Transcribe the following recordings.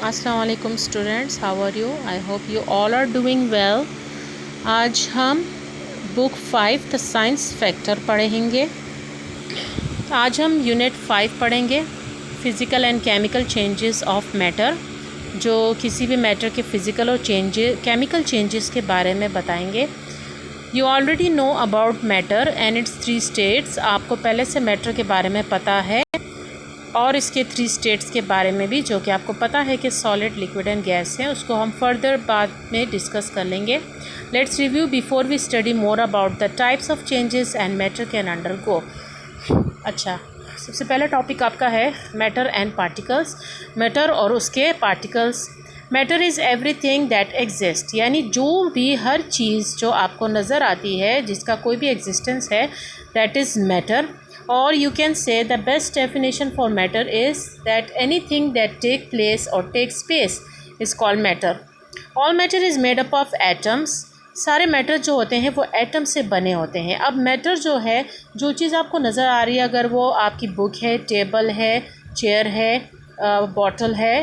अस्सलाम वालेकुम students, how are you? I hope you all are doing well. आज हम बुक 5 द साइंस फैक्टर पढ़ेंगे। आज हम यूनिट 5 पढ़ेंगे, physical and chemical changes of matter, जो किसी भी मैटर के फ़िज़िकल और केमिकल चेंजेस के बारे में बताएंगे। You already know about matter and it's 3 states. आपको पहले से मैटर के बारे में पता है और इसके 3 स्टेट्स के बारे में भी, जो कि आपको पता है कि सॉलिड, लिक्विड एंड गैस है। उसको हम फर्दर बाद में डिस्कस कर लेंगे। Let's review before we study more about the types of changes and matter can undergo. अच्छा, सबसे पहला टॉपिक आपका है मैटर एंड पार्टिकल्स। मैटर और उसके particles. Matter is everything that exist, यानी जो भी हर चीज़ जो आपको नज़र आती है, जिसका कोई भी एग्जिस्टेंस है, that is matter. Or you can say the best definition for matter is that anything that take place or takes space is called matter. All matter is made up of atoms. सारे matter जो होते हैं वो atom से बने होते हैं। अब मैटर जो है, जो चीज़ आपको नज़र आ रही है, अगर वो आपकी बुक है, टेबल है, चेयर है, बॉटल है,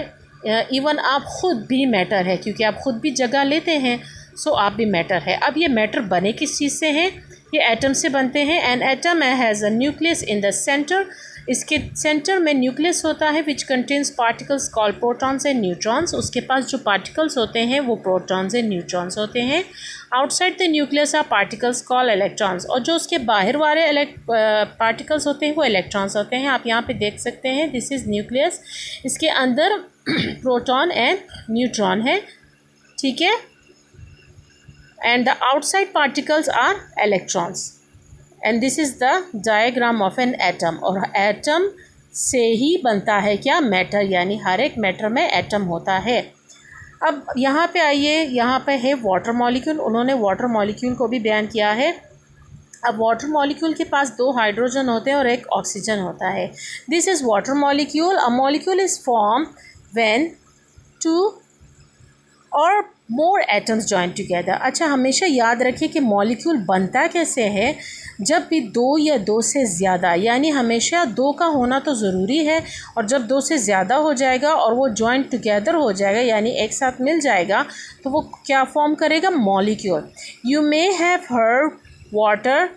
इवन आप ख़ुद भी मैटर है, क्योंकि आप ख़ुद भी जगह लेते हैं, सो आप भी मैटर है। अब ये मैटर बने किस चीज़ से हैं? ये एटम से बनते हैं। An atom has a nucleus in the centre. इसके सेंटर में न्यूक्लियस होता है which contains particles called protons and neutrons. उसके पास जो पार्टिकल्स होते हैं वो प्रोटॉन्स एंड न्यूट्रॉन्स होते हैं। Outside the nucleus are particles called electrons, और जो उसके बाहर वाले पार्टिकल्स होते हैं वो इलेक्ट्रॉन्स होते हैं। आप यहाँ पे देख सकते हैं, दिस इज़ न्यूक्लियस। इसके अंदर प्रोटॉन एंड न्यूट्रॉन है, ठीक है। And the outside particles are electrons, and this is the diagram of an atom। और एटम से ही बनता है क्या? मैटर, यानी हर एक मैटर में एटम होता है। अब यहाँ पे आइए, यहाँ पे है वाटर मॉलिक्यूल। उन्होंने वाटर मॉलिक्यूल को भी बयान किया है। अब वाटर मॉलिक्यूल के पास 2 हाइड्रोजन होते हैं और 1 ऑक्सीजन होता है। This is water molecule. A molecule is form when 2 और मोर एटम्स जॉइन टुगेदर। अच्छा, हमेशा याद रखिए कि मॉलिक्यूल बनता कैसे है। जब भी 2 या 2 से ज़्यादा, यानी हमेशा 2 का होना तो ज़रूरी है, और जब 2 से ज़्यादा हो जाएगा और वो जॉइन टुगेदर हो जाएगा, यानी एक साथ मिल जाएगा, तो वो क्या फॉर्म करेगा? Molecule. You may have heard water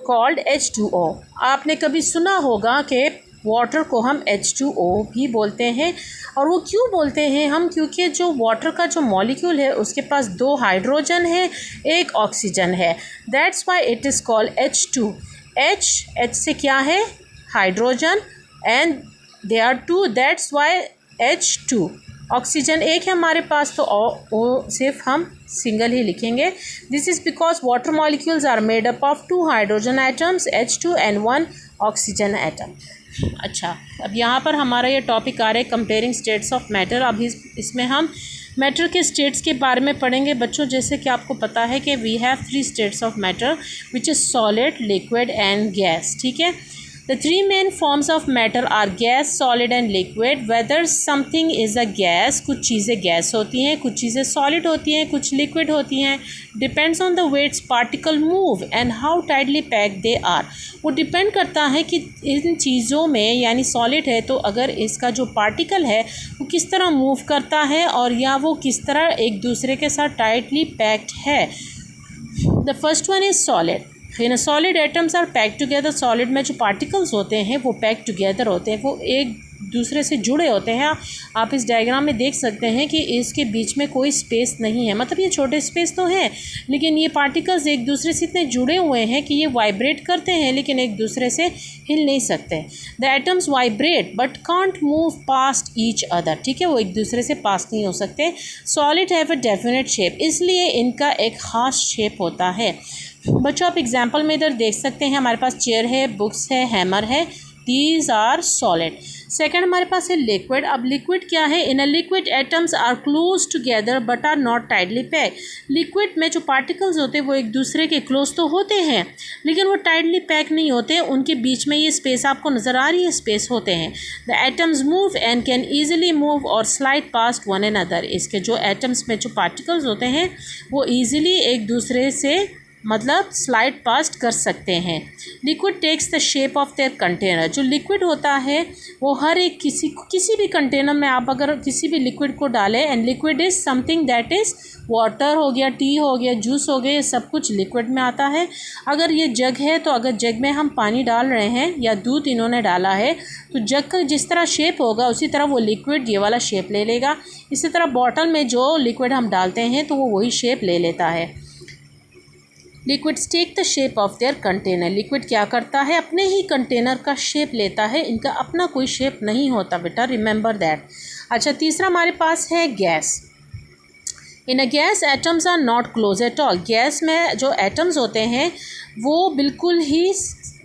called H2O। आपने कभी सुना होगा कि वाटर को हम H2O भी बोलते हैं। और वो क्यों बोलते हैं हम? क्योंकि जो वाटर का जो मॉलिक्यूल है उसके पास 2 हाइड्रोजन है, 1 ऑक्सीजन है। That's why it is called H2। H से क्या है? Hydrogen, and they are 2, that's why H2। Oxygen 1 है हमारे पास, तो ओ सिर्फ हम सिंगल ही लिखेंगे। This is because water molecules are made up of 2 hydrogen atoms H2 and 1 oxygen atom. अच्छा, अब यहाँ पर हमारा ये टॉपिक आ रहा है कंपेयरिंग स्टेट्स ऑफ मैटर। अब इसमें हम मैटर के स्टेट्स के बारे में पढ़ेंगे बच्चों। जैसे कि आपको पता है कि we have 3 states of matter which is solid, liquid and gas, ठीक है। The 3 main forms of matter are gas, solid and liquid. Whether something is a gas, कुछ चीज़ें गैस होती हैं, कुछ चीज़ें सॉलिड होती हैं, कुछ लिक्विड होती हैं, depends on the way its particle move and how tightly packed they are। वो डिपेंड करता है कि इन चीज़ों में, यानी सॉलिड है तो अगर इसका जो पार्टिकल है वो किस तरह मूव करता है, और या वो किस तरह एक दूसरे के साथ टाइटली पैक्ड है। The first one is solid. In a solid atoms are packed together. Solid में जो पार्टिकल्स होते हैं वो पैक्ड टुगेदर होते हैं, वो एक दूसरे से जुड़े होते हैं। आप इस डायग्राम में देख सकते हैं कि इसके बीच में कोई स्पेस नहीं है, मतलब ये छोटे स्पेस तो हैं, लेकिन ये पार्टिकल्स एक दूसरे से इतने जुड़े हुए हैं कि ये वाइब्रेट करते हैं लेकिन एक दूसरे से हिल नहीं सकते। The atoms vibrate but can't move past each other, ठीक है, वो एक दूसरे से पास नहीं हो सकते। Solid have a definite shape, इसलिए इनका एक ख़ास शेप होता है। बच्चों, आप एग्जाम्पल में इधर देख सकते हैं, हमारे पास चेयर है, बुक्स है, हैमर है, दीज आर सॉलिड। सेकंड हमारे पास है लिक्विड। अब लिक्विड क्या है? In a liquid atoms are close together but are not tightly pack. Liquid में जो पार्टिकल्स होते हैं वो एक दूसरे के क्लोज तो होते हैं, लेकिन वो टाइटली पैक नहीं होते। उनके बीच में ये स्पेस आपको नज़र आ रही है, स्पेस होते हैं। The atoms move and can easily move और स्लाइड पास्ट वन एनदर। इसके जो एटम्स में जो पार्टिकल्स होते हैं वो ईजिली एक दूसरे से मतलब स्लाइड पास्ट कर सकते हैं। Liquid takes the shape of their container, जो लिक्विड होता है वो हर एक किसी भी कंटेनर में आप अगर किसी भी लिक्विड को डालें, and liquid is something that is water हो गया, टी हो गया, जूस हो गया, ये सब कुछ लिक्विड में आता है। अगर ये जग है तो अगर जग में हम पानी डाल रहे हैं या दूध इन्होंने डाला है तो जग का जिस तरह शेप होगा उसी तरह वो लिक्विड ये वाला शेप ले लेगा। इसी तरह बॉटल में जो लिक्विड हम डालते हैं तो वो वही शेप ले लेता है। Liquids take the shape of their container, liquid क्या करता है, अपने ही कंटेनर का शेप लेता है, इनका अपना कोई शेप नहीं होता बेटा, रिमेंबर दैट। अच्छा, तीसरा हमारे पास है gas. In a gas atoms are not close at all, gas में जो एटम्स होते हैं वो बिल्कुल ही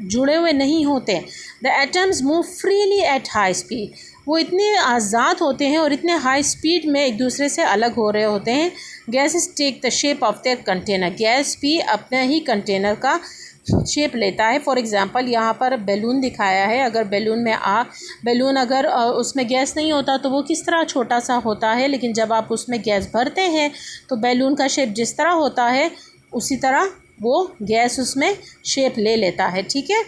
जुड़े हुए नहीं होते। The atoms move freely at high speed, वो इतने आज़ाद होते हैं और इतने हाई स्पीड में एक दूसरे से अलग हो रहे होते हैं। Gases take the shape of their container, gas भी अपने ही कंटेनर का शेप लेता है। फॉर एग्ज़ाम्पल यहाँ पर बैलून दिखाया है, अगर बैलून अगर उसमें गैस नहीं होता तो वो किस तरह छोटा सा होता है, लेकिन जब आप उसमें गैस भरते हैं तो बैलून का शेप जिस तरह होता है उसी तरह वो गैस उसमें शेप ले लेता है। ठीक है।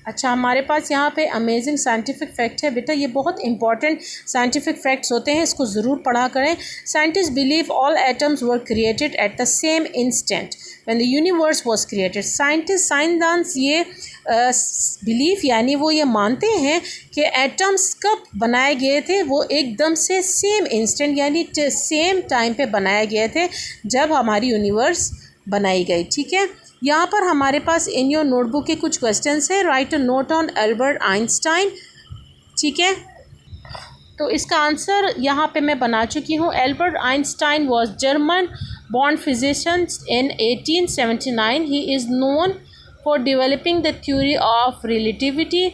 अच्छा, हमारे पास यहाँ पे अमेजिंग साइंटिफिक फैक्ट है बेटा, ये बहुत इंपॉर्टेंट साइंटिफिक फैक्ट्स होते हैं, इसको ज़रूर पढ़ा करें। Scientist believe all atoms were created at the same instant when the universe was created. साइंसदान ये बिलीफ यानी वो ये मानते हैं कि एटम्स कब बनाए गए थे, वो एकदम से सेम इंस्टेंट यानी सेम टाइम पे बनाए गए थे जब हमारी यूनिवर्स बनाई गई। ठीक है। यहाँ पर हमारे पास इन योर नोटबुक के कुछ क्वेश्चंस है। Right a note on Albert Einstein. ठीक है, तो इसका आंसर यहाँ पे मैं बना चुकी हूँ। Albert Einstein was German born physician in 1879. He is known for developing the theory of relativity.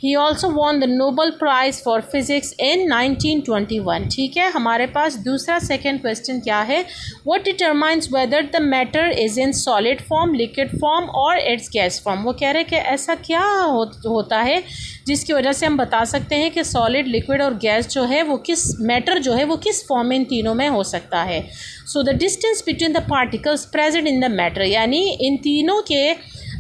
He also won the Nobel Prize for Physics in 1921. ठीक है, हमारे पास दूसरा सेकेंड क्वेश्चन क्या है, What determines whether the matter is in solid form, liquid form or its gas form? वो कह रहे हैं कि ऐसा क्या होता है जिसकी वजह से हम बता सकते हैं कि सॉलिड, लिक्विड और गैस जो है वो किस मैटर जो है वो किस फॉर्म में इन तीनों में हो सकता है। So the distance between the particles present in the matter, यानी इन तीनों के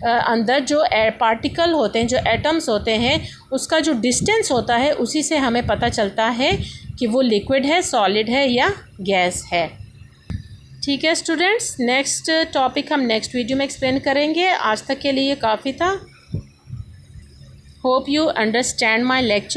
अंदर जो पार्टिकल होते हैं, जो एटम्स होते हैं, उसका जो डिस्टेंस होता है उसी से हमें पता चलता है कि वो लिक्विड है, सॉलिड है या गैस है। ठीक है स्टूडेंट्स, नेक्स्ट टॉपिक हम नेक्स्ट वीडियो में एक्सप्लेन करेंगे। आज तक के लिए काफ़ी था। Hope you understand my lecture.